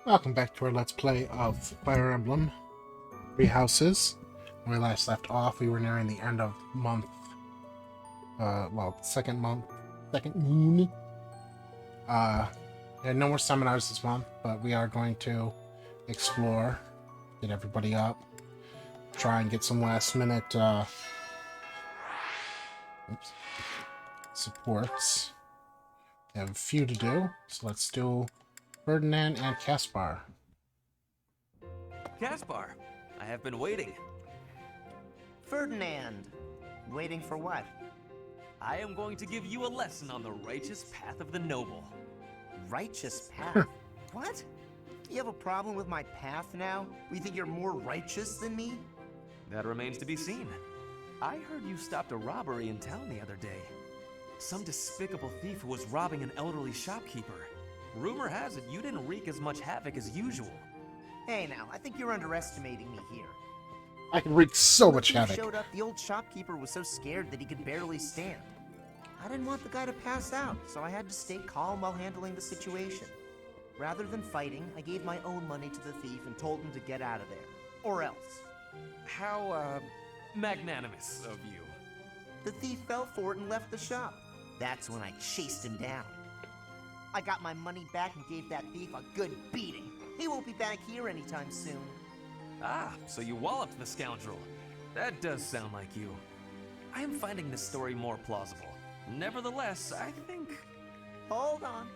Welcome back to our Let's Play of Fire Emblem Three Houses. When we last left off, we were nearing the end of month, second moon. And no more seminars this month, but we are going to explore, get everybody up, try and get some last minute supports. We have a few to do, so let's do Ferdinand and Caspar. Caspar, I have been waiting. Ferdinand, waiting for what? I am going to give you a lesson on the righteous path of the noble. Righteous path? What? You have a problem with my path now? You think you're more righteous than me? That remains to be seen. I heard you stopped a robbery in town the other day. Some despicable thief who was robbing an elderly shopkeeper. Rumor has it you didn't wreak as much havoc as usual. Hey now, I think you're underestimating me here. I can wreak so much When the havoc. thief showed up, the old shopkeeper was so scared that he could barely stand. I didn't want the guy to pass out, so I had to stay calm while handling the situation. Rather than fighting, I gave my own money to the thief and told him to get out of there. Or else. How, magnanimous of you. The thief fell for it and left the shop. That's when I chased him down. I got my money back and gave that thief a good beating. He won't be back here anytime soon. Ah, so you walloped the scoundrel. That does sound like you. I am finding this story more plausible. Nevertheless, I think... Hold on.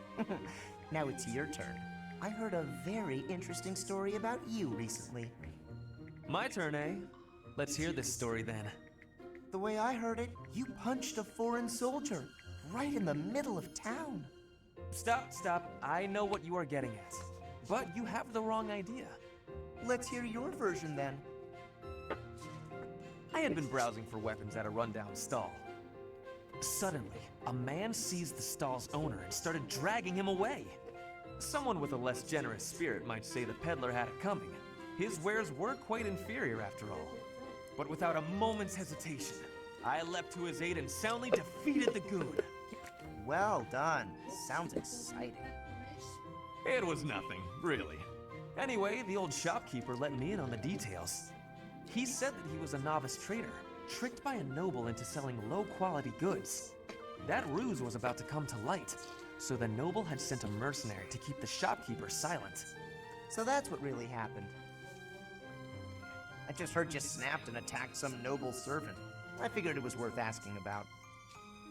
Now it's your turn. I heard a very interesting story about you recently. My turn, eh? Let's hear this story then. The way I heard it, you punched a foreign soldier right in the middle of town. Stop. I know what you are getting at. But you have the wrong idea. Let's hear your version then. I had been browsing for weapons at a rundown stall. Suddenly, a man seized the stall's owner and started dragging him away. Someone with a less generous spirit might say the peddler had it coming. His wares were quite inferior after all. But without a moment's hesitation, I leapt to his aid and soundly defeated the goon. Well done. Sounds exciting. It was nothing, really. Anyway, the old shopkeeper let me in on the details. He said that he was a novice trader, tricked by a noble into selling low-quality goods. That ruse was about to come to light, so the noble had sent a mercenary to keep the shopkeeper silent. So that's what really happened. I just heard you snapped and attacked some noble servant. I figured it was worth asking about.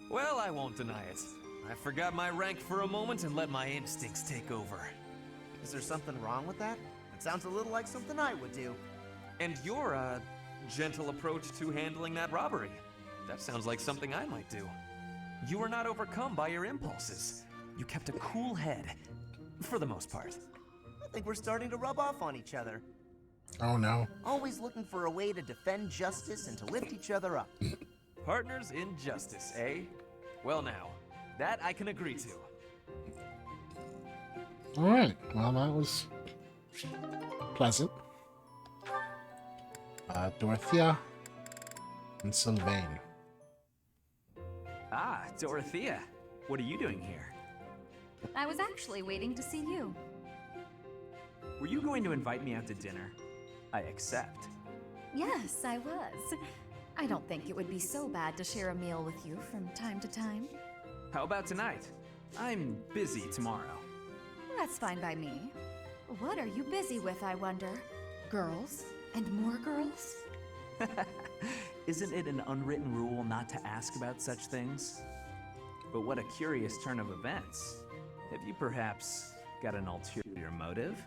Well, I won't deny it. I forgot my rank for a moment and let my instincts take over. Is there something wrong with that? It sounds a little like something I would do. And your, gentle approach to handling that robbery. That sounds like something I might do. You were not overcome by your impulses. You kept a cool head. For the most part. I think we're starting to rub off on each other. Oh no. Always looking for a way to defend justice and to lift each other up. Partners in justice, eh? Well now, that I can agree to. Alright, well that was pleasant. Dorothea and Sylvain. Ah, Dorothea. What are you doing here? I was actually waiting to see you. Were you going to invite me out to dinner? I accept. Yes, I was. I don't think it would be so bad to share a meal with you from time to time. How about tonight? I'm busy tomorrow. That's fine by me. What are you busy with, I wonder? Girls? And more girls? Isn't it an unwritten rule not to ask about such things? But what a curious turn of events. Have you perhaps got an ulterior motive?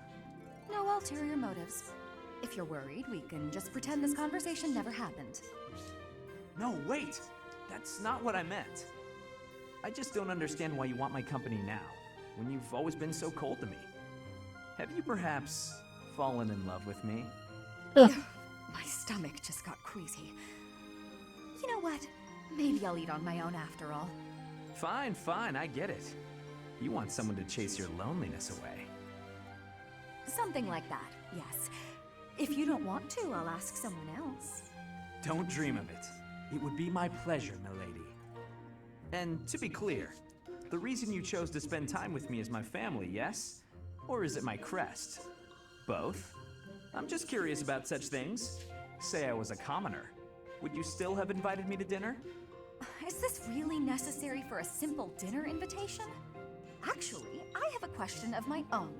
No ulterior motives. If you're worried, we can just pretend this conversation never happened. No, wait! That's not what I meant. I just don't understand why you want my company now, when you've always been so cold to me. Have you perhaps fallen in love with me? My stomach just got queasy. You know what? Maybe I'll eat on my own after all. Fine, I get it. You want someone to chase your loneliness away. Something like that, yes. If you don't want to, I'll ask someone else. Don't dream of it. It would be my pleasure, milady. And to be clear, the reason you chose to spend time with me is my family, yes? Or is it my crest? Both? I'm just curious about such things. Say I was a commoner. Would you still have invited me to dinner? Is this really necessary for a simple dinner invitation? Actually, I have a question of my own.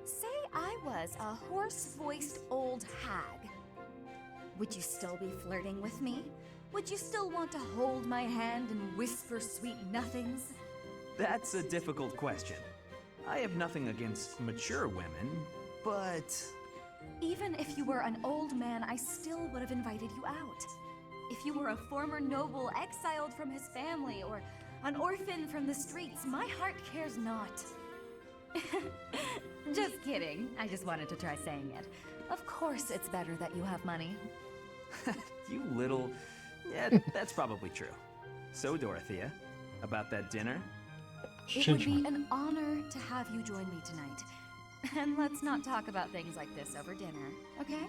Say I was a hoarse-voiced old hag. Would you still be flirting with me? Would you still want to hold my hand and whisper sweet nothings? That's a difficult question. I have nothing against mature women, but... Even if you were an old man, I still would have invited you out. If you were a former noble exiled from his family, or an orphan from the streets, my heart cares not. Just kidding. I just wanted to try saying it. Of course it's better that you have money. You little... Yeah, that's probably true. So, Dorothea, about that dinner? It would be an honor to have you join me tonight. And let's not talk about things like this over dinner, okay?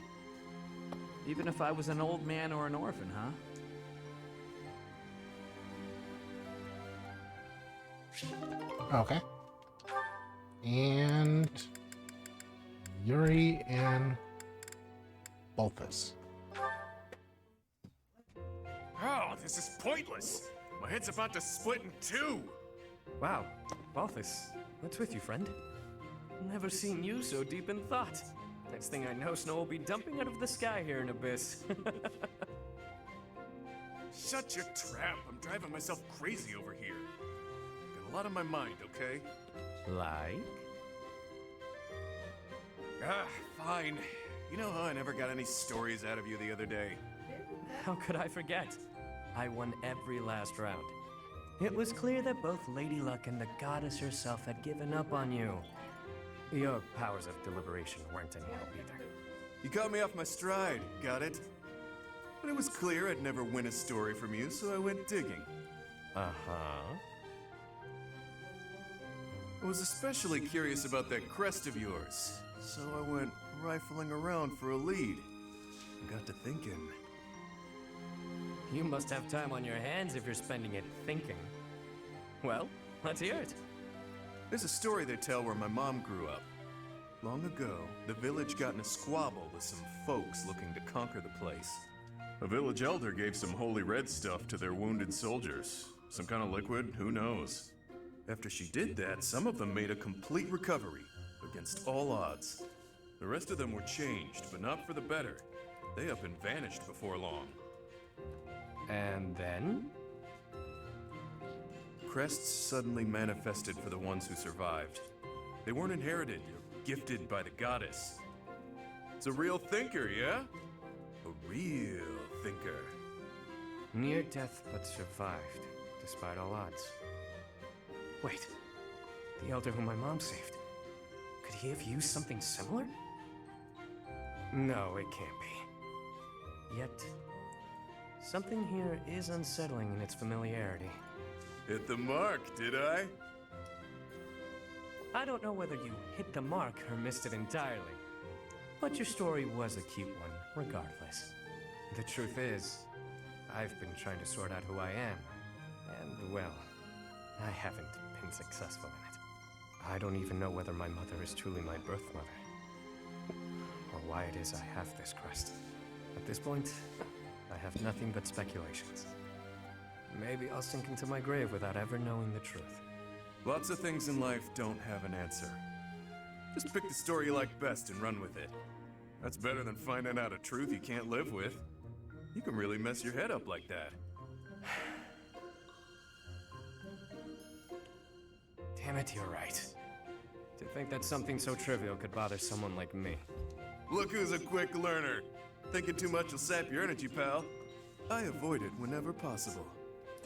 Even if I was an old man or an orphan, huh? Okay. And Yuri and Balthus. Oh, this is pointless. My head's about to split in two. Wow, Balthus, what's with you, friend? Never seen you so deep in thought. Next thing I know, snow will be dumping out of the sky here in Abyss. Shut your trap. I'm driving myself crazy over here. Got a lot on my mind, okay? Like? Ah, fine. You know how I never got any stories out of you the other day? How could I forget? I won every last round. It was clear that both Lady Luck and the goddess herself had given up on you. Your powers of deliberation weren't any help either. You caught me off my stride, got it? But it was clear I'd never win a story from you, so I went digging. Uh-huh. I was especially curious about that crest of yours, so I went rifling around for a lead. I got to thinking. You must have time on your hands if you're spending it thinking. Well, let's hear it. There's a story they tell where my mom grew up. Long ago, the village got in a squabble with some folks looking to conquer the place. A village elder gave some holy red stuff to their wounded soldiers. Some kind of liquid, who knows? After she did that, some of them made a complete recovery, against all odds. The rest of them were changed, but not for the better. They up and vanished before long. And then? Crests suddenly manifested for the ones who survived. They weren't inherited or gifted by the goddess. It's a real thinker, yeah? A real thinker. Near death but survived, despite all odds. Wait, the elder whom my mom saved. Could he have used something similar? No, it can't be. Yet, something here is unsettling in its familiarity. Hit the mark, did I? I don't know whether you hit the mark or missed it entirely, but your story was a cute one, regardless. The truth is, I've been trying to sort out who I am, and well, I haven't been successful in it. I don't even know whether my mother is truly my birth mother, or why it is I have this crest. At this point, I have nothing but speculations. Maybe I'll sink into my grave without ever knowing the truth. Lots of things in life don't have an answer. Just pick the story you like best and run with it. That's better than finding out a truth you can't live with. You can really mess your head up like that. Damn it, you're right. To think that something so trivial could bother someone like me. Look who's a quick learner. Thinking too much will sap your energy, pal. I avoid it whenever possible.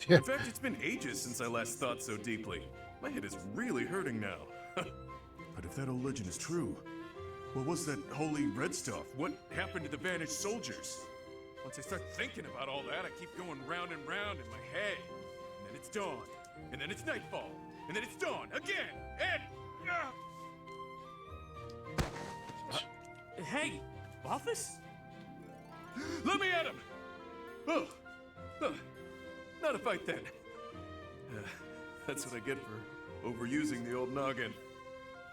In fact, it's been ages since I last thought so deeply. My head is really hurting now. But if that old legend is true, what was that holy red stuff? What happened to the vanished soldiers? Once I start thinking about all that, I keep going round and round in my head. And then it's dawn. And then it's nightfall. And then it's dawn again. And... Hey, Balthus? Let me at him! Oh, not a fight then. That's what I get for overusing the old noggin.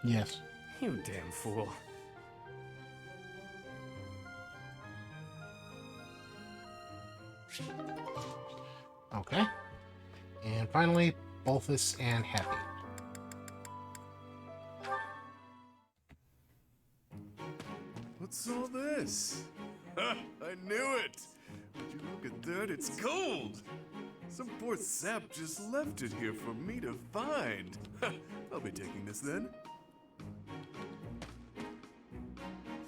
Yes. You damn fool. Okay. And finally, Bulfus and Happy. What's all this? Ha! I knew it! Would you look at that? It's gold! Some poor sap just left it here for me to find. Ha! I'll be taking this then.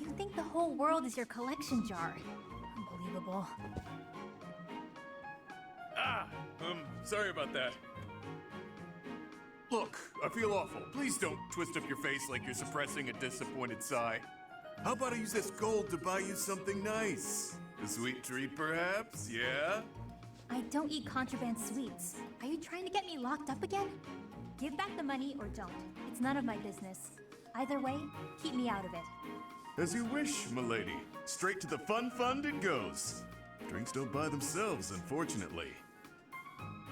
You think the whole world is your collection jar. Unbelievable. Sorry about that. Look, I feel awful. Please don't twist up your face like you're suppressing a disappointed sigh. How about I use this gold to buy you something nice? A sweet treat, perhaps? Yeah? I don't eat contraband sweets. Are you trying to get me locked up again? Give back the money or don't. It's none of my business. Either way, keep me out of it. As you wish, milady. Straight to the fun fund it goes. Drinks don't buy themselves, unfortunately.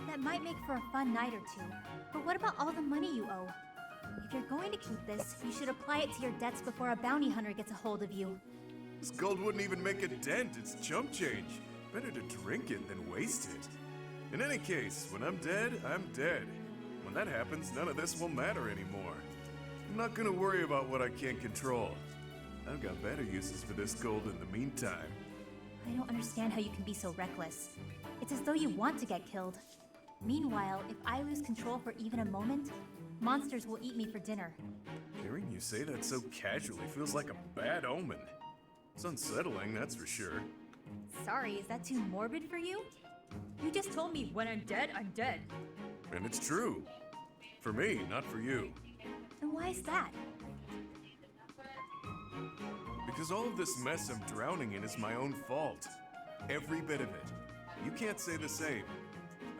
That might make for a fun night or two. But what about all the money you owe? If you're going to keep this, you should apply it to your debts before a bounty hunter gets a hold of you. This gold wouldn't even make a dent. It's chump change. Better to drink it than waste it. In any case, when I'm dead, I'm dead. When that happens, none of this will matter anymore. I'm not gonna worry about what I can't control. I've got better uses for this gold in the meantime. I don't understand how you can be so reckless. It's as though you want to get killed. Meanwhile, if I lose control for even a moment, monsters will eat me for dinner. Hearing you say that so casually feels like a bad omen. It's unsettling, that's for sure. Sorry, is that too morbid for you? You just told me when I'm dead, I'm dead. And it's true. For me, not for you. And why is that? Because all of this mess I'm drowning in is my own fault. Every bit of it. You can't say the same.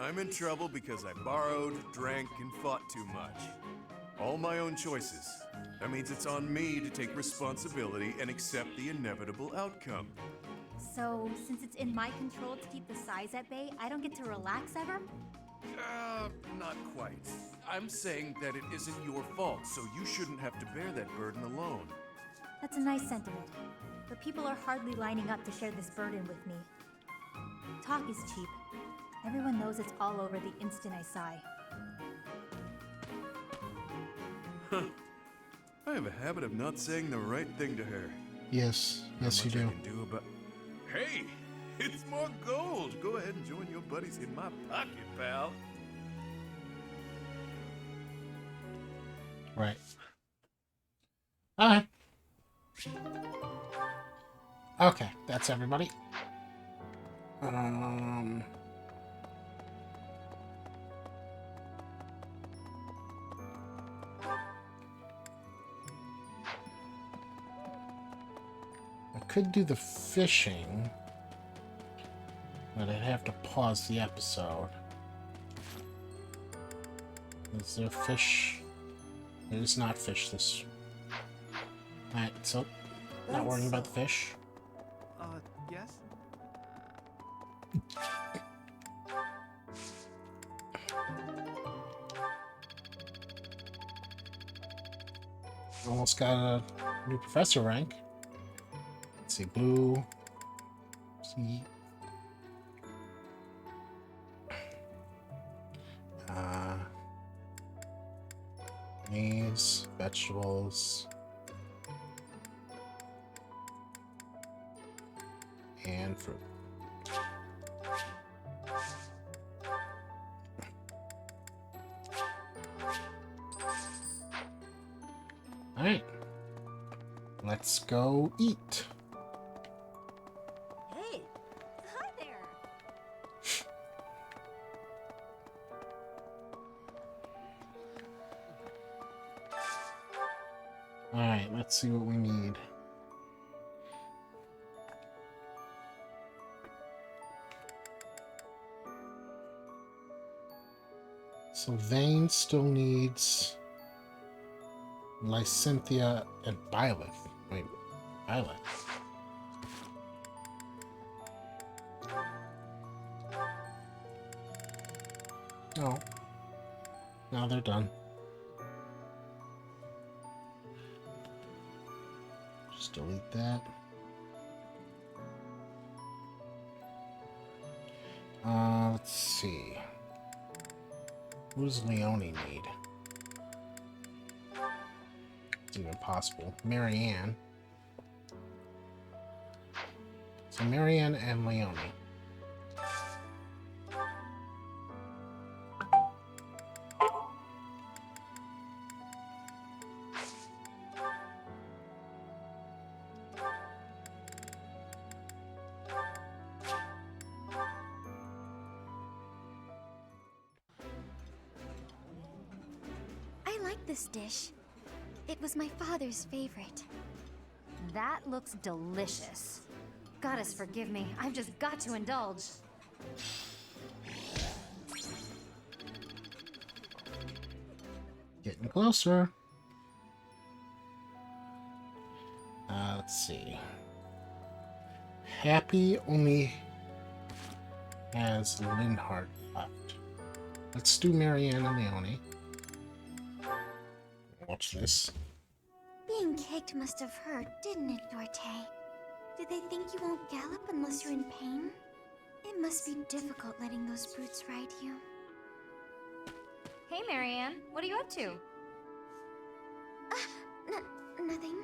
I'm in trouble because I borrowed, drank, and fought too much. All my own choices. That means it's on me to take responsibility and accept the inevitable outcome. So, since it's in my control to keep the size at bay, I don't get to relax ever? Not quite. I'm saying that it isn't your fault, so you shouldn't have to bear that burden alone. That's a nice sentiment. But people are hardly lining up to share this burden with me. Talk is cheap. Everyone knows it's all over the instant I sigh. I have a habit of not saying the right thing to her. Yes, yes, you Much I do. can do about... Hey, it's more gold. Go ahead and join your buddies in my pocket, pal. Right. Alright. Okay, that's everybody. I could do the fishing, but I'd have to pause the episode. Is there fish? There is not fish this. Alright, so not worrying about the fish. Yes? Almost got a new professor rank. Let's see, blue. See. Maize, vegetables, and fruit. All right, let's go eat. Hey! Hi there! All right, let's see what we need. So Vane still needs Lysynthia and Byleth. Wait, Byleth. Oh. Now they're done. Just delete that. Let's see. Who does Leone need? It's even possible. Marianne. So Marianne and Leone. I like this dish. It was my father's favorite. That looks delicious. Goddess forgive me, I've just got to indulge. Getting closer. Let's see. Happy only has Linhart left. Let's do Marianne and Leone. Watch this. Being kicked must have hurt, didn't it, Dorte? Did they think you won't gallop unless you're in pain? It must be difficult letting those brutes ride you. Hey, Marianne, what are you up to? Nothing.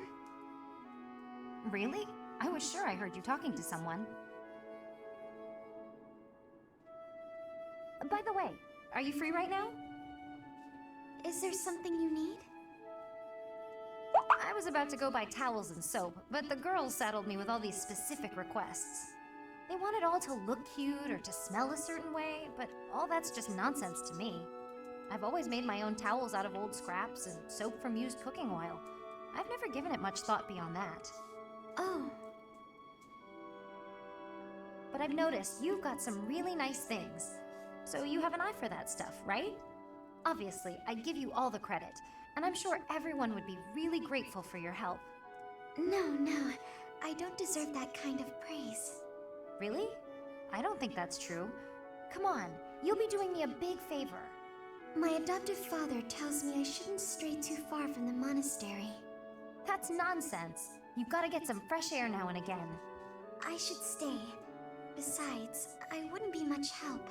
Really? I was sure I heard you talking to someone. By the way, are you free right now? Is there something you need? I was about to go buy towels and soap, but the girls saddled me with all these specific requests. They want it all to look cute or to smell a certain way, but all that's just nonsense to me. I've always made my own towels out of old scraps and soap from used cooking oil. I've never given it much thought beyond that. Oh, But I've noticed you've got some really nice things. So you have an eye for that stuff, right? Obviously, I give you all the credit, and I'm sure everyone would be really grateful for your help. no. I don't deserve that kind of praise. Really? I don't think that's true. Come on, you'll be doing me a big favor. My adoptive father tells me I shouldn't stray too far from the monastery. That's nonsense. You've got to get some fresh air now and again. I should stay. Besides, I wouldn't be much help.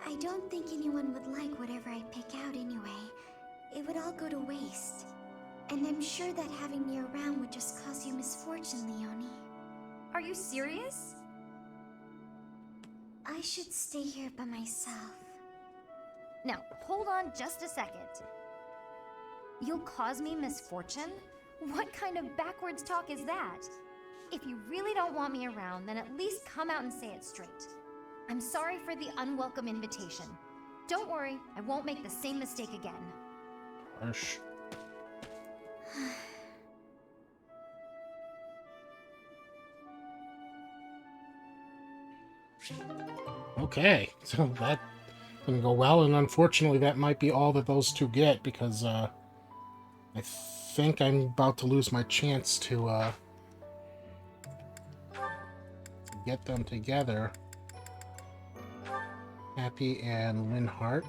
I don't think anyone would like whatever I pick out anyway. It would all go to waste. And I'm sure that having me around would just cause you misfortune, Leone. Are you serious? I should stay here by myself. Now, hold on just a second. You'll cause me misfortune? What kind of backwards talk is that? If you really don't want me around, then at least come out and say it straight. I'm sorry for the unwelcome invitation. Don't worry, I won't make the same mistake again. Harsh. Okay, so that didn't go well, and unfortunately that might be all that those two get, because I think I'm about to lose my chance to get them together. Happy and Linhart.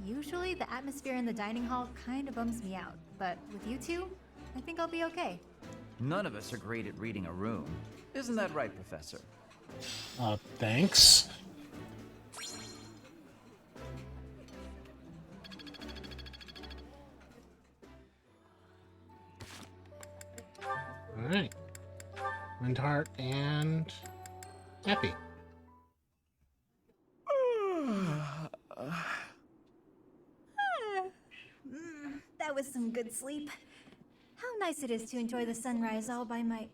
Usually, the atmosphere in the dining hall kind of bums me out, but with you two, I think I'll be okay. None of us are great at reading a room. Isn't that right, Professor? Thanks. Alright. Linhart and Happy. That was some good sleep. How nice it is to enjoy the sunrise all by my...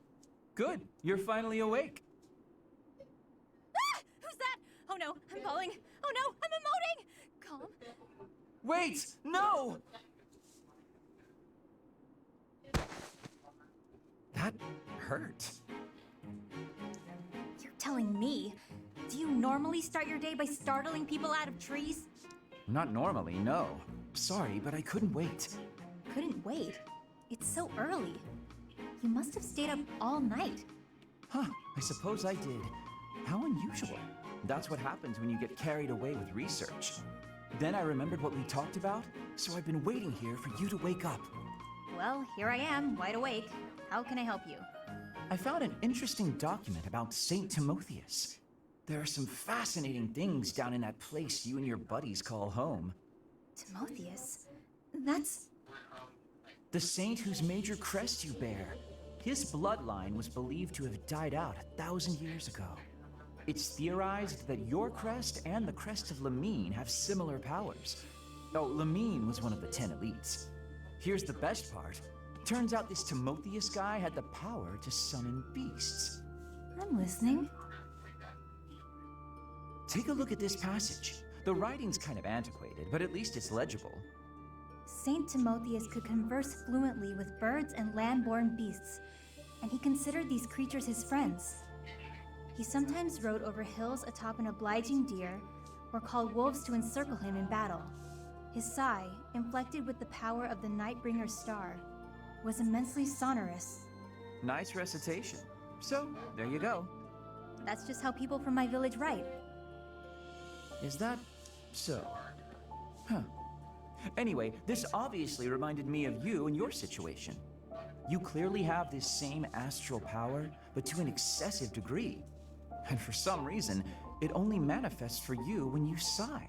Good, you're finally awake. Ah! Who's that? Oh no, I'm falling. Oh no, I'm emoting! Calm. Wait, no! That hurt. You're telling me? Do you normally start your day by startling people out of trees? Not normally, no. Sorry, but I couldn't wait. Couldn't wait. It's so early. You must have stayed up all night. Huh, I suppose I did. How unusual. That's what happens when you get carried away with research. Then I remembered what we talked about, so I've been waiting here for you to wake up. Well, here I am, wide awake. How can I help you? I found an interesting document about Saint Timotheus. There are some fascinating things down in that place you and your buddies call home. Timotheus? That's... The saint whose major crest you bear. His bloodline was believed to have died out 1,000 years ago. It's theorized that your crest and the crest of Lamine have similar powers. Oh, Lamine was one of the 10 elites. Here's the best part. Turns out this Timotheus guy had the power to summon beasts. I'm listening. Take a look at this passage. The writing's kind of antiquated, but at least it's legible. Saint Timotheus could converse fluently with birds and land-born beasts, and he considered these creatures his friends. He sometimes rode over hills atop an obliging deer, or called wolves to encircle him in battle. His sigh, inflected with the power of the Nightbringer's star, was immensely sonorous. Nice recitation. So, there you go. That's just how people from my village write. Is that so? Huh. Anyway, this obviously reminded me of you and your situation. You clearly have this same astral power, but to an excessive degree. And for some reason, it only manifests for you when you sigh.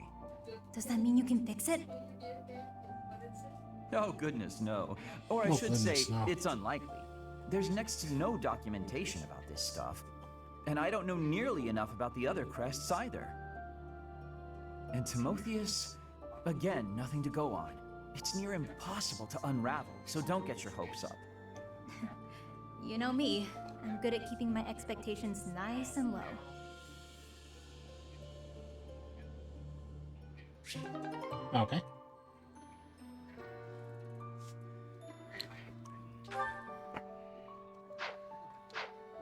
Does that mean you can fix it? Oh goodness, no. Or I Oh, should say, goodness, no. it's unlikely. There's next to no documentation about this stuff. And I don't know nearly enough about the other crests either. And Timotheus, again, nothing to go on. It's near impossible to unravel, so don't get your hopes up. You know me. I'm good at keeping my expectations nice and low. Okay.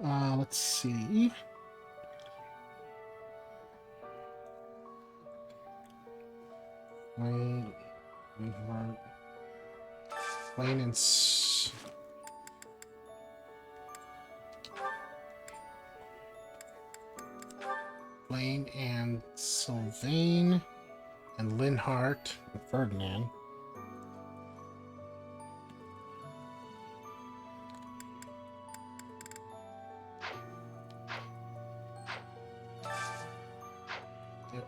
Let's see. Wayne and Blaine and Sylvain and Linhart and Ferdinand.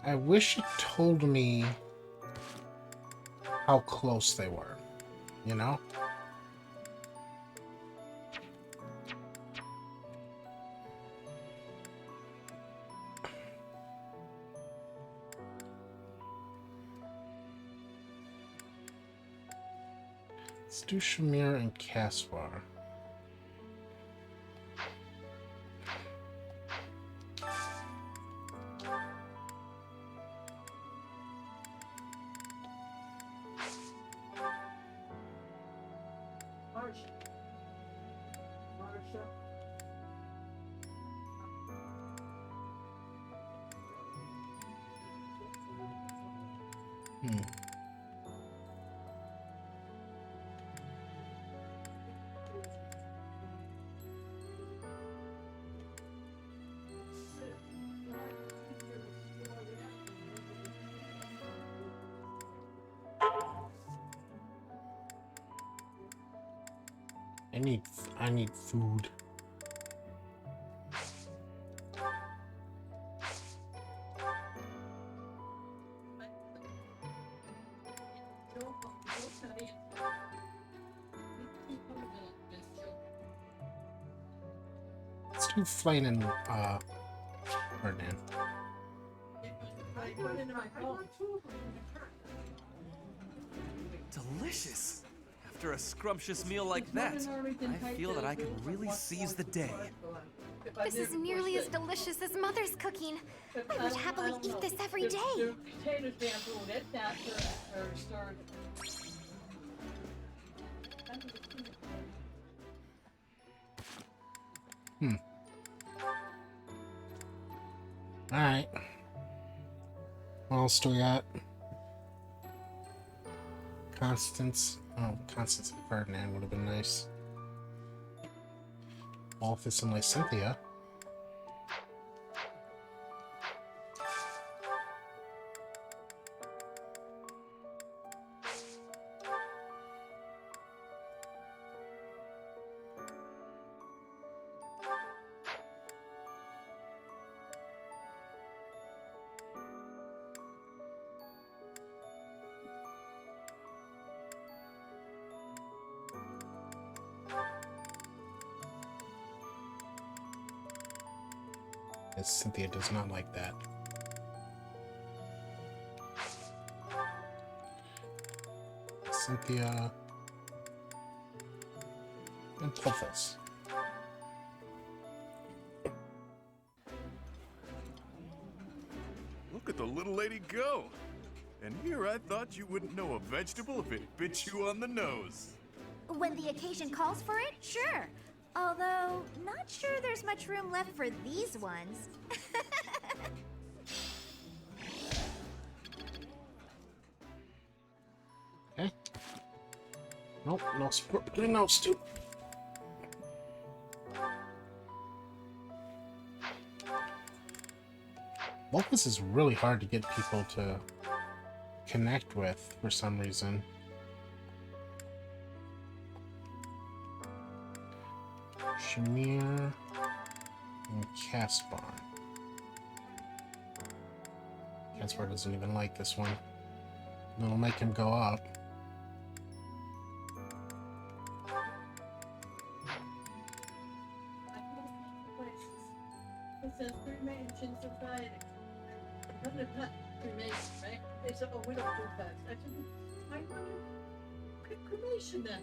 I wish it told me how close they were, you know? Let's do Shamir and Caspar. I need food. Let's do Flame and Ferdinand. Delicious. After a scrumptious meal like that, I feel that I can really seize the day. This is nearly as delicious as Mother's cooking. I would happily eat this every day. Alright. What else do we got? Constance. Oh, Constance and Ferdinand would have been nice. Alphys and Lysynthia. As Cynthia does not like that. Cynthia and Alphys. Look at the little lady go. And here I thought you wouldn't know a vegetable if it bit you on the nose. When the occasion calls for it, sure. Although, not sure there's much room left for these ones. Okay. Nope, no support between those two. Locus is really hard to get people to connect with for some reason. Shamir and Caspar. Caspar doesn't even like this one. It'll make him go up. It says cremation society. Another nut cremation, right? They said, oh, we don't do that. I said, why don't you pick cremation then?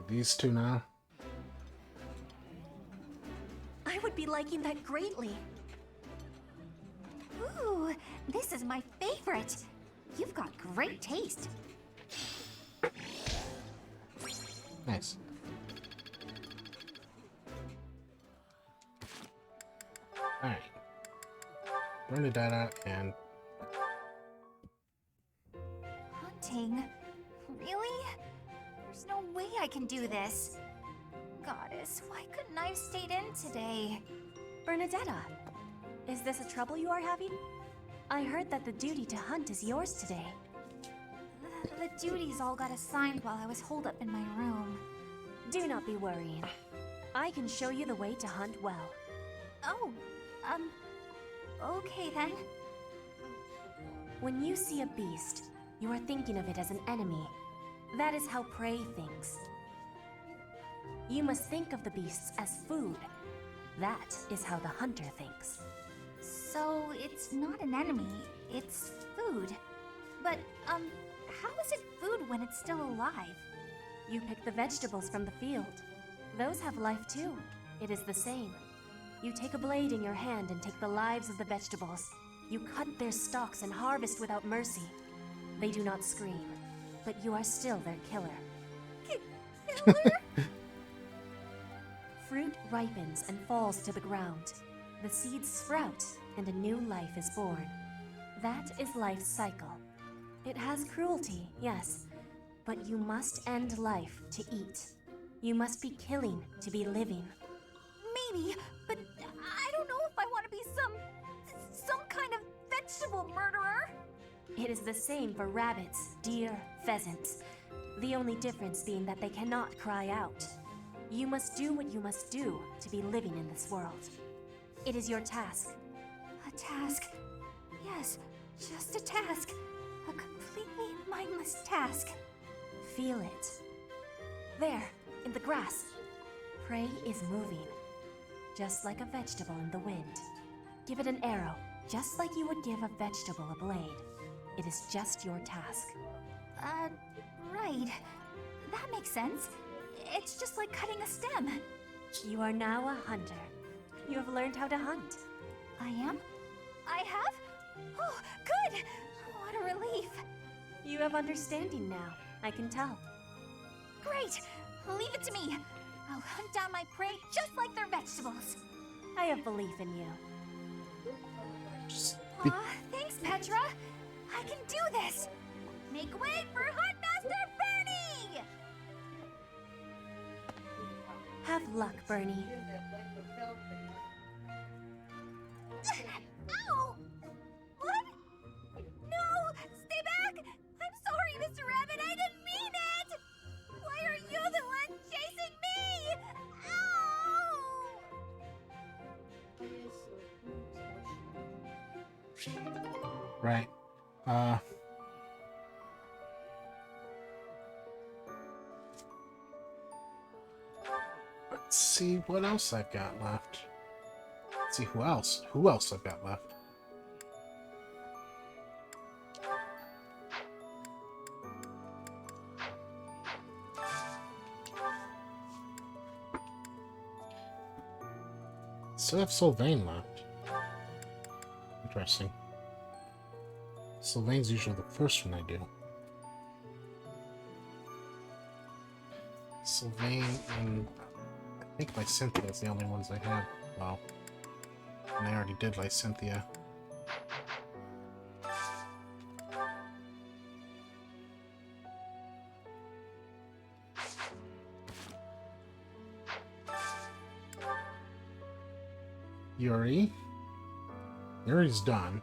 These two now. I would be liking that greatly. Ooh, this is my favorite. You've got great taste. Nice. Alright. Bernadetta and... Hunting? Really? There's no way I can do this. Goddess, why couldn't I have stayed in today? Bernadetta, is this a trouble you are having? I heard that the duty to hunt is yours today. The duties all got assigned while I was holed up in my room. Do not be worrying. I can show you the way to hunt well. Oh, okay then. When you see a beast, you are thinking of it as an enemy. That is how prey thinks. You must think of the beasts as food. That is how the hunter thinks. So it's not an enemy, it's food. But, how is it food when it's still alive? You pick the vegetables from the field. Those have life too. It is the same. You take a blade in your hand and take the lives of the vegetables. You cut their stalks and harvest without mercy. They do not scream, but you are still their killer. Killer? Fruit ripens and falls to the ground. The seeds sprout and a new life is born. That is life's cycle. It has cruelty, yes, but you must end life to eat. You must be killing to be living. Maybe, but I don't know if I want to be some kind of vegetable murderer. It is the same for rabbits, deer, pheasants. The only difference being that they cannot cry out. You must do what you must do to be living in this world. It is your task. A task. Yes, just a task. A completely mindless task. Feel it. There, in the grass. Prey is moving, just like a vegetable in the wind. Give it an arrow, just like you would give a vegetable a blade. It is just your task. Right. That makes sense. It's just like cutting a stem. You are now a hunter. You have learned how to hunt. I am? I have? Oh, good! What a relief. You have understanding now, I can tell. Great! Leave it to me. I'll hunt down my prey just like they're vegetables. I have belief in you. Aw, thanks, Petra. I can do this. Make way for Huntmaster Bernie! Have luck, Bernie. Ow! What? No! Stay back! I'm sorry, Mr. Rabbit. I didn't mean it! Why are you the one chasing me? Ow! Right. Let's see what else I've got left. Let's see who else I've got left. Still have Sylvain left. Interesting. Sylvain's usually the first one I do. Sylvain and I think Lysynthia is the only ones I have. Well, and I already did Lysynthia. Yuri. Yuri's done.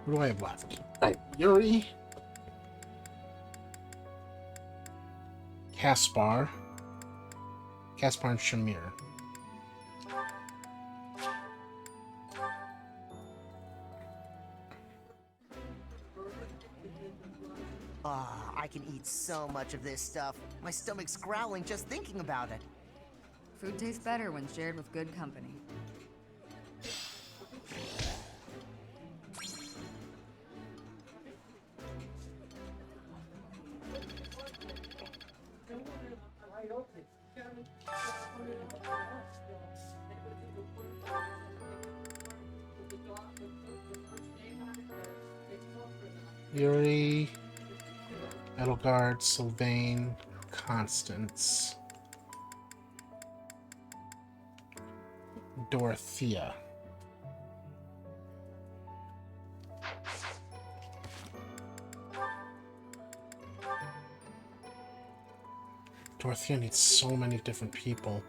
What do I have left? Yuri. Caspar. Caspar and Shamir. I can eat so much of this stuff. My stomach's growling just thinking about it. Food tastes better when shared with good company. Yuri, Edelgard, Sylvain, Constance, Dorothea. Dorothea needs so many different people.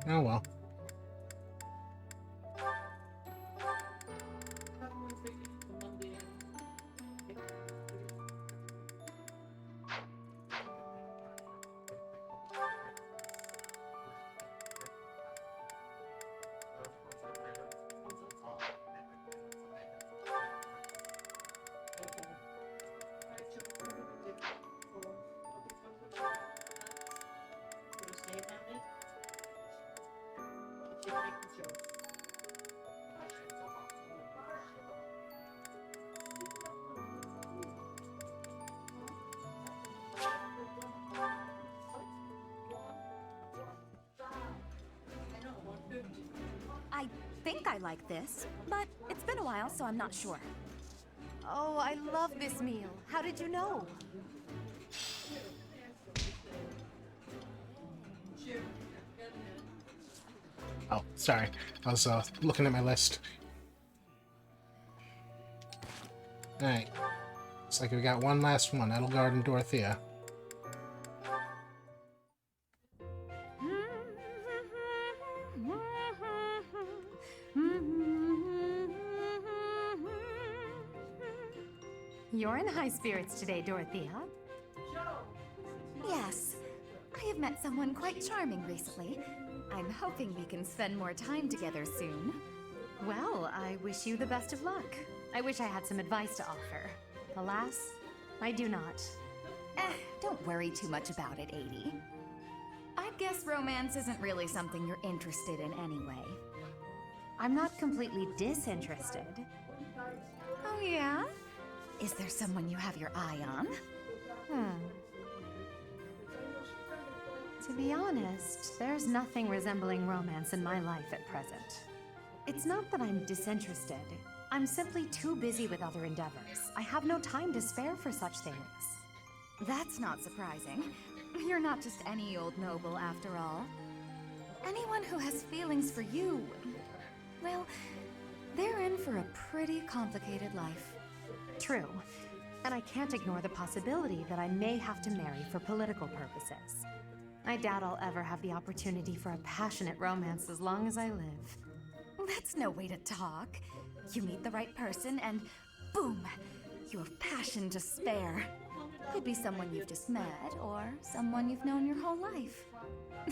Oh well. I think I like this, but it's been a while, so I'm not sure. Oh, I love this meal. How did you know? Oh, sorry. I was looking at my list. Alright. Looks like we got one last one. Edelgard and Dorothea. You're in high spirits today, Dorothea. Yes, I have met someone quite charming recently. I'm hoping we can spend more time together soon. Well, I wish you the best of luck. I wish I had some advice to offer. Alas, I do not. Don't worry too much about it, 80. I guess romance isn't really something you're interested in anyway. I'm not completely disinterested. Oh yeah? Is there someone you have your eye on? To be honest, there's nothing resembling romance in my life at present. It's not that I'm disinterested. I'm simply too busy with other endeavors. I have no time to spare for such things. That's not surprising. You're not just any old noble after all. Anyone who has feelings for you, well, they're in for a pretty complicated life. True. And I can't ignore the possibility that I may have to marry for political purposes. I doubt I'll ever have the opportunity for a passionate romance as long as I live. That's no way to talk. You meet the right person and boom, you have passion to spare. Could be someone you've just met or someone you've known your whole life.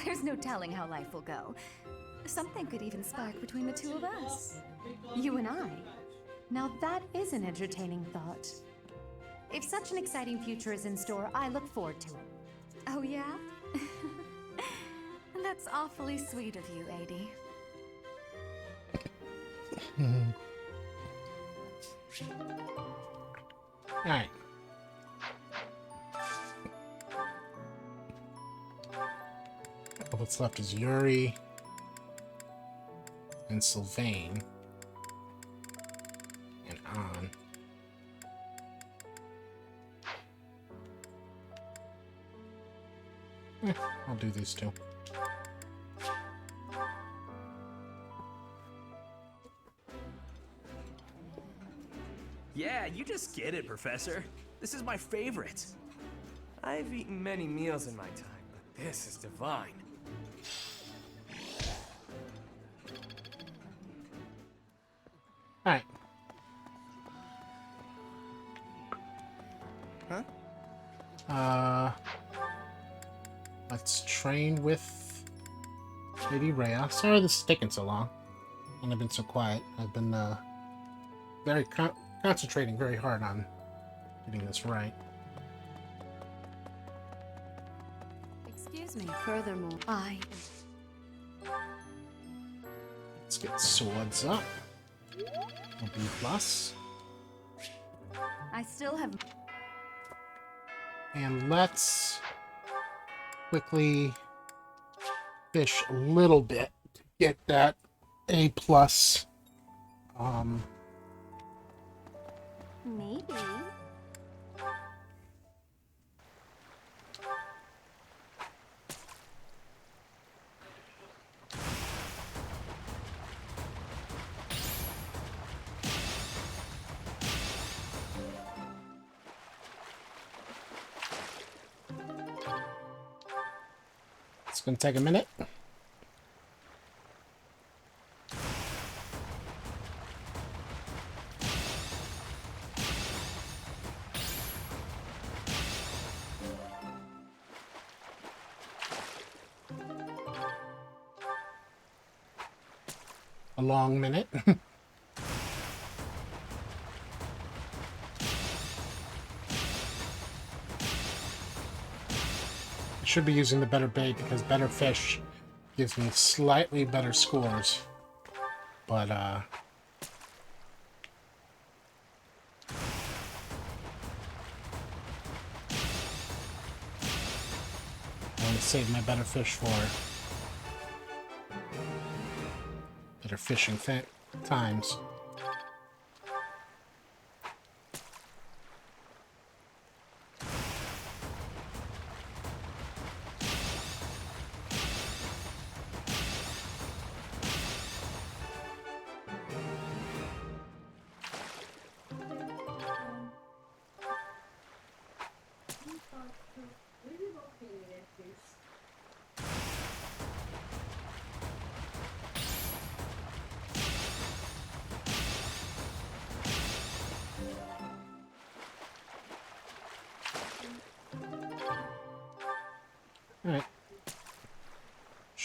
There's no telling how life will go. Something could even spark between the two of us. You and I? Now that is an entertaining thought. If such an exciting future is in store, I look forward to it. Oh yeah? That's awfully sweet of you, 80. Alright. All that's left is Yuri and Sylvain and An. I'll do these two. Yeah, you just get it, Professor. This is my favorite. I've eaten many meals in my time, but this is divine. Alright. Huh? Let's train with Lady Rhea. Sorry this is taking so long. And I've been so quiet. I've been very concentrating very hard on getting this right. Excuse me, furthermore, Let's get swords up. A B plus. I still have... And let's quickly fish a little bit to get that A plus. maybe. It's gonna take a minute. A long minute. Should be using the better bait because better fish gives me slightly better scores. But I'm gonna save my better fish for better fishing times.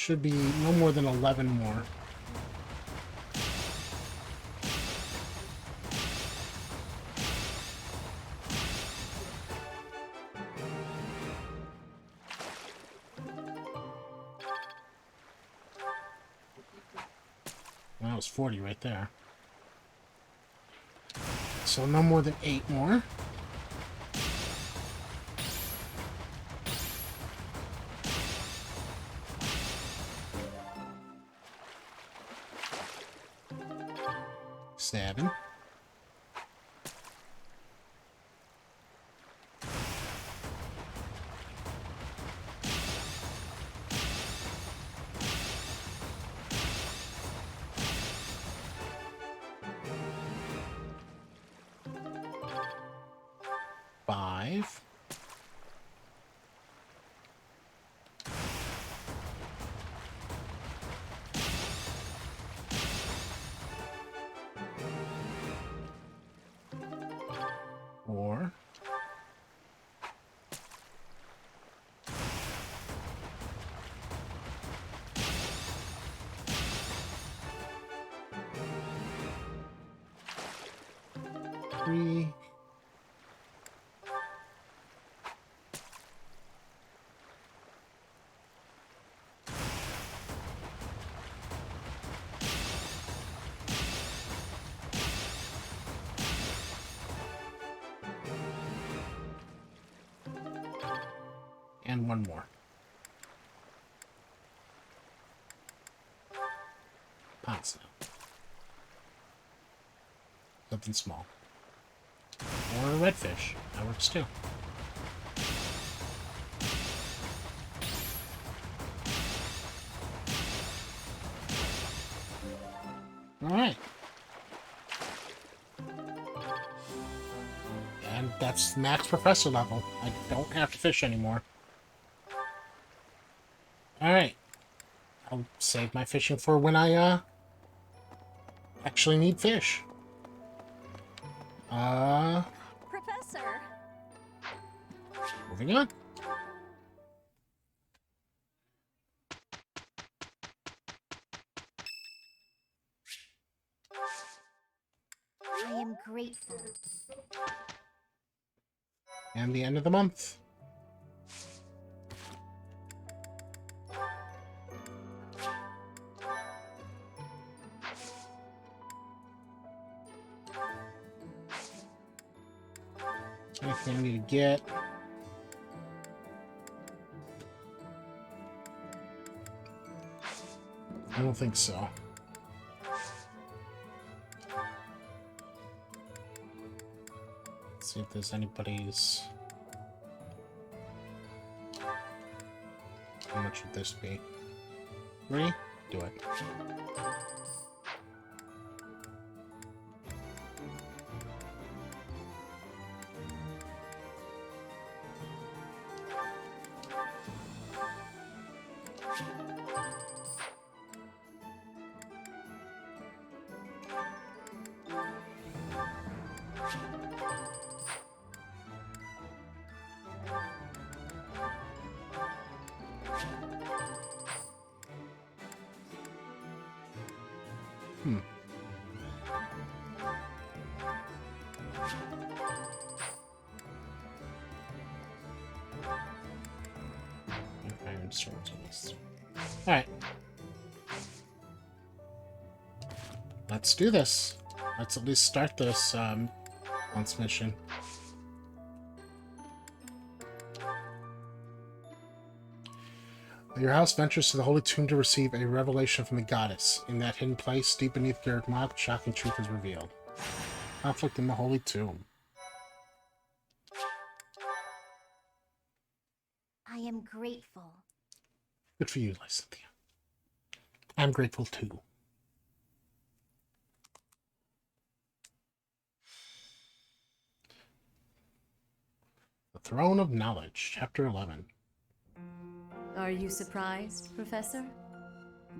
should be no more than 11 more. That was 40 right there. So no more than 8 more. Seven. Five. Four. Three. And one more. Pasta. Something small. Or a redfish. That works too. Alright. And that's max professor level. I don't have to fish anymore. Alright. I'll save my fishing for when I, actually need fish. Professor! Moving on. I am grateful. And the end of the month. Anything I need to get? I don't think so. Let's see if there's anybody's... How much would this be? 3? Do it. Alright. Let's do this. Let's at least start this month's mission. Your house ventures to the Holy Tomb to receive a revelation from the goddess. In that hidden place, deep beneath Garrick Mob, shocking truth is revealed. Conflict in the Holy Tomb. I am grateful. Good for you, Lysithea. I'm grateful too. The Throne of Knowledge, Chapter 11. Are you surprised, Professor?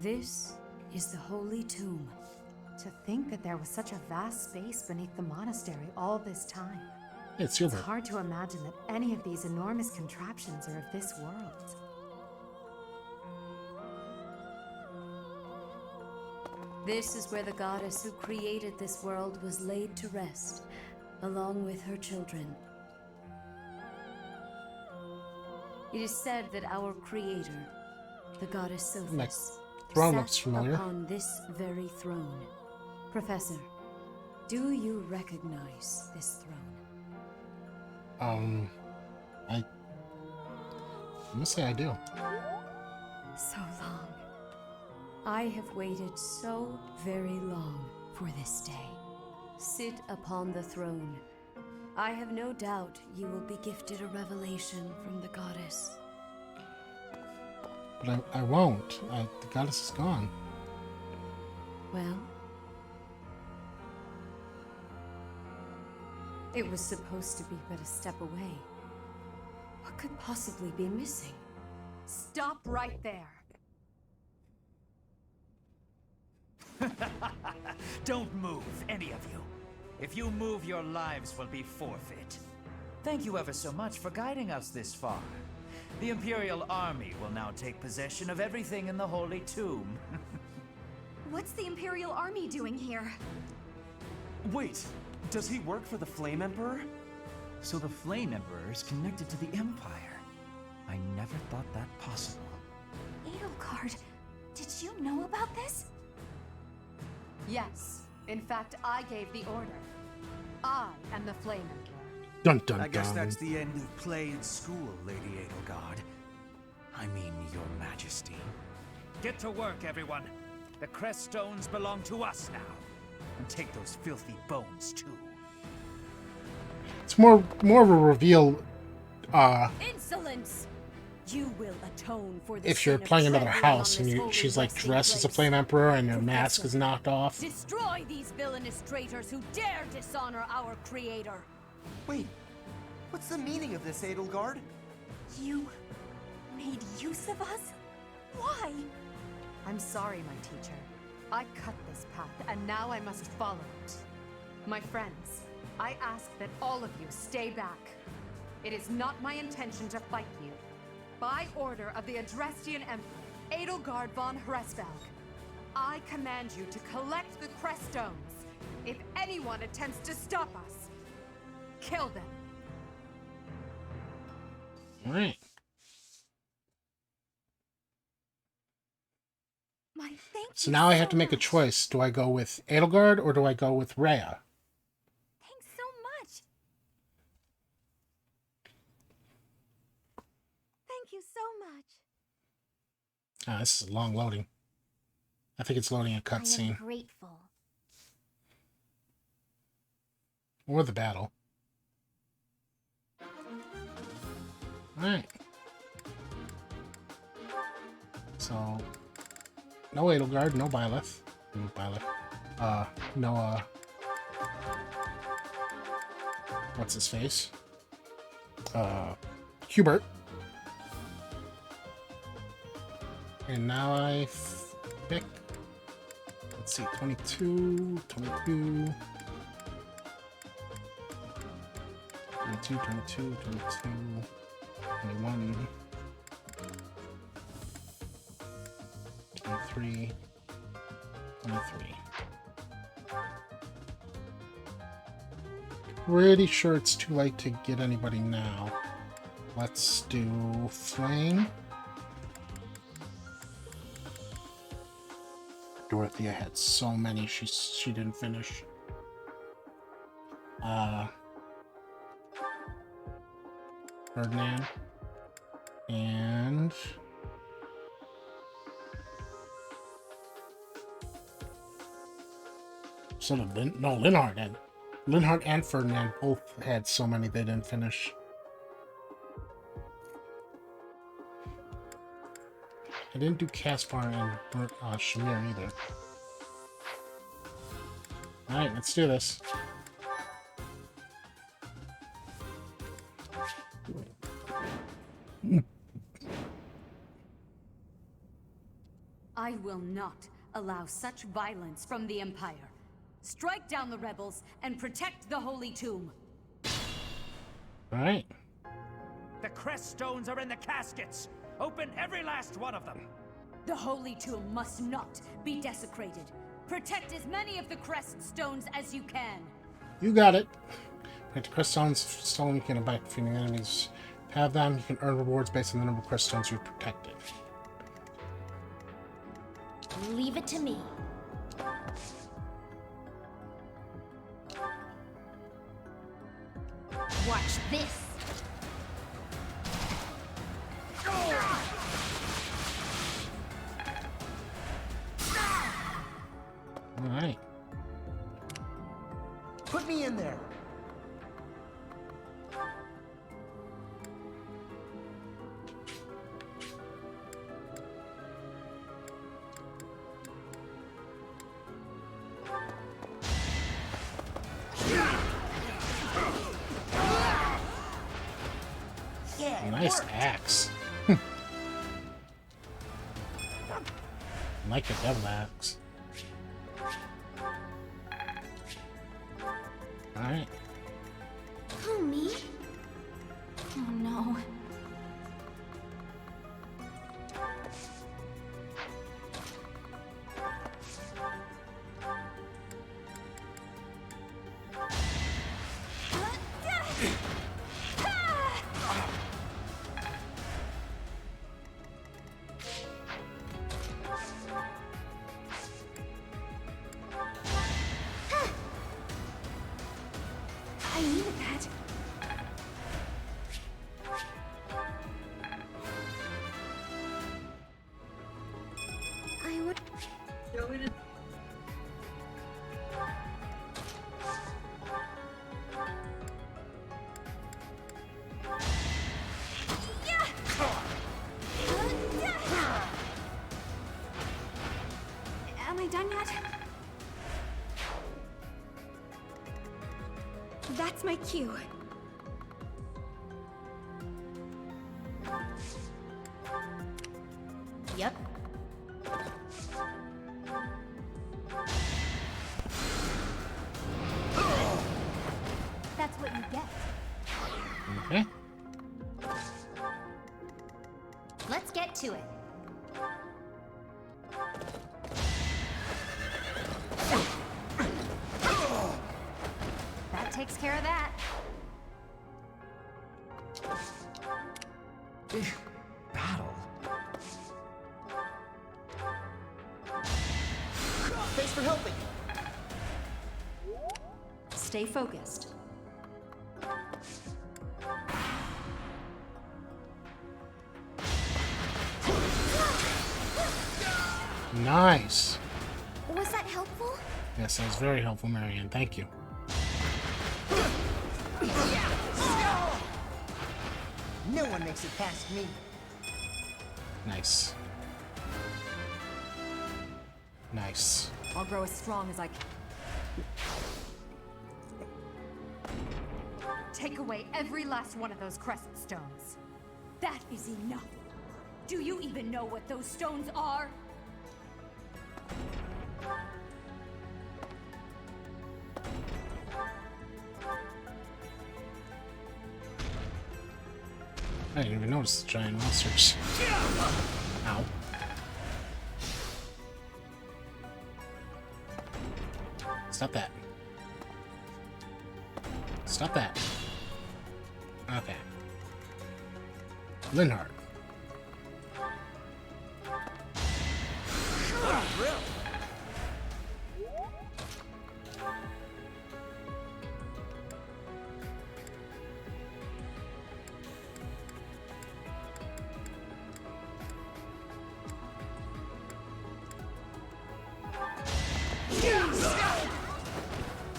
This is the Holy Tomb. To think that there was such a vast space beneath the monastery all this time. It's hard to imagine that any of these enormous contraptions are of this world. This is where the goddess who created this world was laid to rest, along with her children. It is said that our creator, the goddess Sophis, throne looks sat familiar. upon this very throne. Professor, do you recognize this throne? I must say I do. So long. I have waited so very long for this day. Sit upon the throne. I have no doubt you will be gifted a revelation from the goddess. But I won't. The goddess is gone. Well, it was supposed to be but a step away. What could possibly be missing? Stop right there. Don't move, any of you. If you move, your lives will be forfeit. Thank you ever so much for guiding us this far. The Imperial Army will now take possession of everything in the Holy Tomb. What's the Imperial Army doing here? Wait, does he work for the Flame Emperor? So the Flame Emperor is connected to the Empire. I never thought that possible. Edelgard, did you know about this? Yes. In fact, I gave the order. I am the Flame Emperor. Dun dun dun. I guess that's the end of play in school, Lady Edelgard. I mean, Your Majesty. Get to work, everyone. The crest stones belong to us now. And take those filthy bones, too. It's more of a reveal. Insolence! You will atone for the If you're sin of playing another trampling on house this and holy she's like resting dressed as a place. flame emperor and her Professor, mask is knocked off. Destroy these villainous traitors who dare dishonor our creator. Wait, what's the meaning of this, Edelgard? You made use of us? Why? I'm sorry, my teacher. I cut this path, and now I must follow it. My friends, I ask that all of you stay back. It is not my intention to fight you. By order of the Adrestian Emperor, Edelgard von Hresvelg, I command you to collect the crest stones. If anyone attempts to stop us, kill them. Alright. So now I have to make a choice. Do I go with Edelgard or do I go with Rhea? Thanks so much. Thank you so much. Ah, this is a long loading. I think it's loading a cutscene. I am grateful. Or the battle. Alright. So, no Edelgard, no Byleth. No Byleth. No, what's his face? Hubert. And now I pick, let's see, 22, 22, 22, 22, 22, 21, 23, 23. Pretty sure it's too late to get anybody now. Let's do Flame. Dorothea had so many she didn't finish. Ferdinand and son of Linhardt and Ferdinand both had so many they didn't finish. I didn't do Caspar and Shamir either. Alright, let's do this. I will not allow such violence from the Empire. Strike down the rebels and protect the Holy Tomb. Alright. The crest stones are in the caskets. Open every last one of them. The Holy Tomb must not be desecrated. Protect as many of the crest stones as you can. You got it. Protect the crest stones stolen you can by defeating enemies. Have them, you can earn rewards based on the number of crest stones you've protected. Leave it to me. Watch this. Alright. Put me in there. Yeah, Nice axe. Like the devil axe. Alright. Who, me? Oh no. I needed that. I would. Go in and Am I done yet? That's my cue. Yep. That's what you get. Okay. Let's get to it. That takes care of that. Battle? Thanks for helping. Stay focused. Nice. Was that helpful? Yes, that was very helpful, Marianne. Thank you. No one makes it past me. Nice. Nice. I'll grow as strong as I can. Take away every last one of those crescent stones. That is enough. Do you even know what those stones are? I didn't even notice the giant monsters. Ow. Stop that. Stop that. Okay. Linhardt.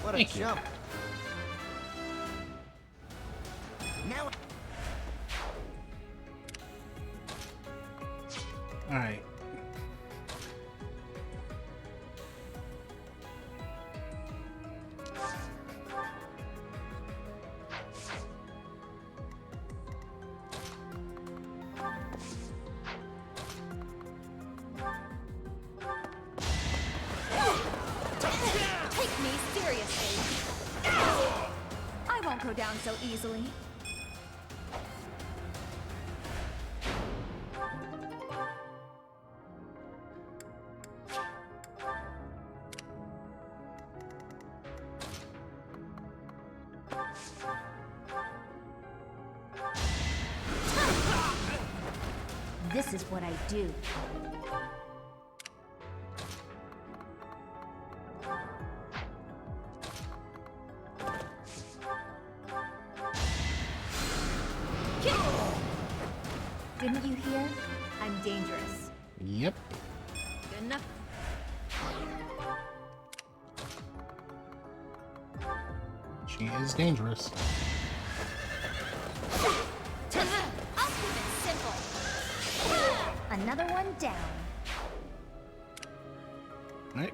What a Thank you. jump. Now Alright. Take me seriously. I won't go down so easily. this is what I do. Didn't you hear? I'm dangerous. Yep. Good enough. She is dangerous. I'll keep it simple. Another one down. Alright,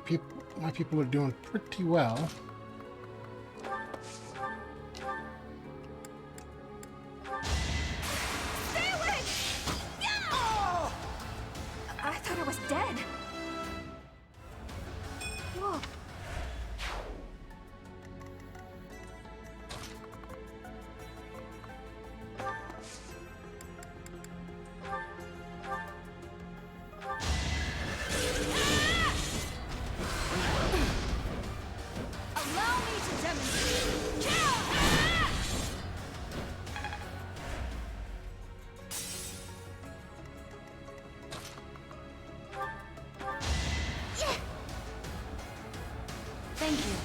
my people are doing pretty well. Stay away! Oh! I thought I was dead. Whoa. Allow me to demonstrate. Thank you.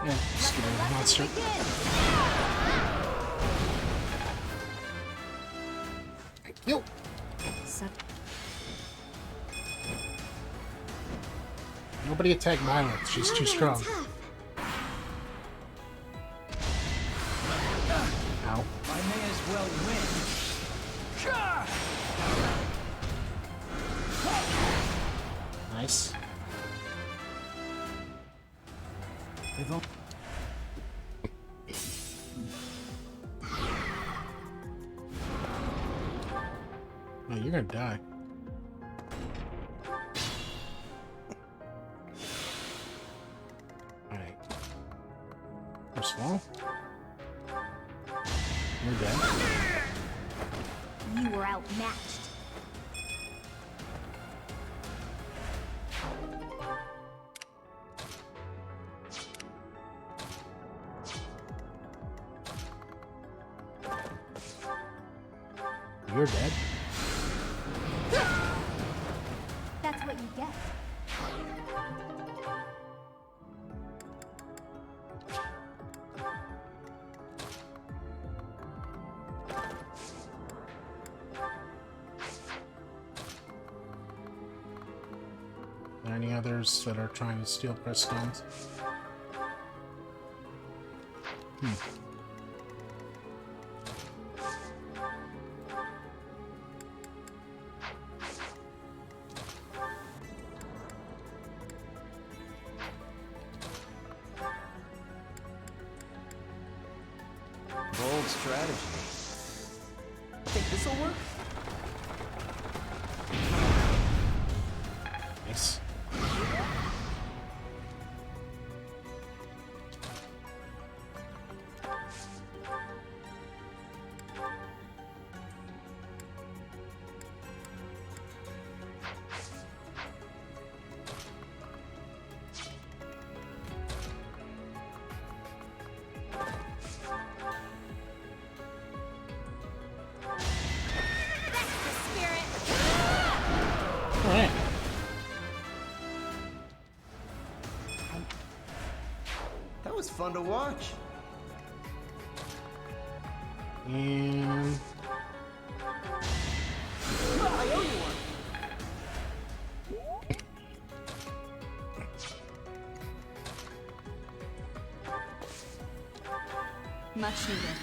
Yeah, scary monster. Yo! Nobody attack Violet. She's too strong. Ow. I may as well win. Nice. Oh, you're gonna die. Alright. First of all, you're dead. You were outmatched. You're dead. That's what you get. Are there any others that are trying to steal press stones? Bold strategy. Think this'll work? Nice. Alright. That was fun to watch. And I owe you one. Much needed.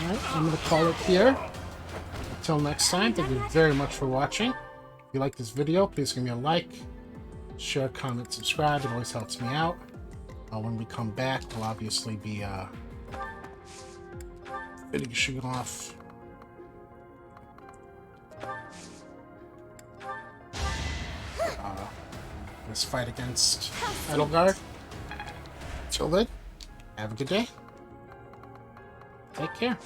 alright, I'm gonna call it here. Until next time, thank you very much for watching. If you like this video, please give me a like, share, comment, subscribe. It always helps me out. When we come back, we'll obviously be finishing off this fight against Edelgard. Till then, have a good day. Take care.